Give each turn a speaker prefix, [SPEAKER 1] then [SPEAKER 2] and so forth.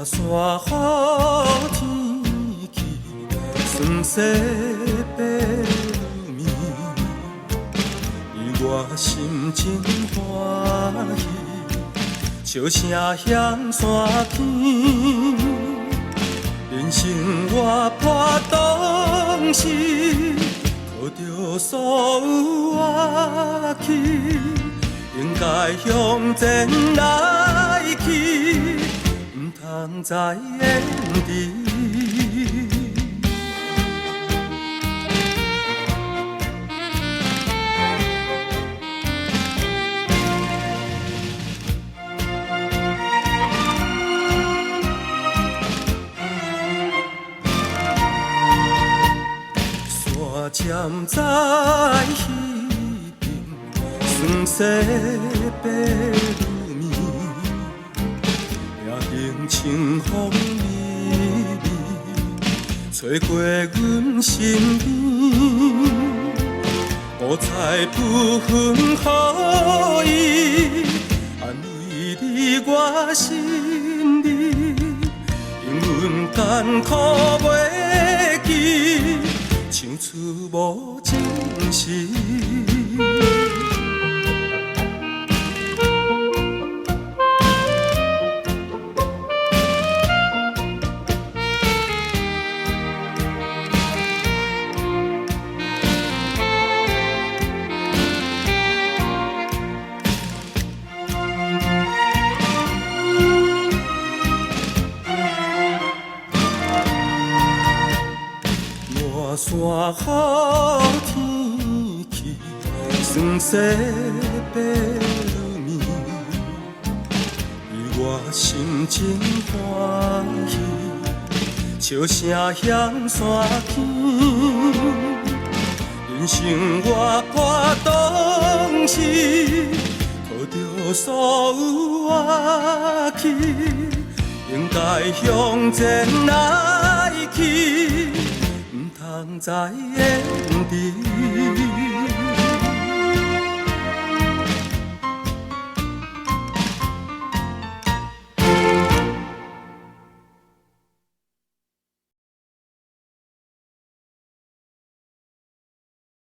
[SPEAKER 1] 山雨天气，酸涩白暝，伊我心情欢喜，笑声响山边，人生活破当时，靠着所有乐器，应该向前来去。不再延迟。山尖在彼边，酸涩白暝。清风微微，吹过阮身边。五彩不分好意，安慰你我心里，因阮艰苦袂记，唱出无情诗。山雨天气，酸涩白暝，伊我心情欢喜，笑声响山边，人生活破当时，靠着所有乐器，应该向前来去。不通再延迟。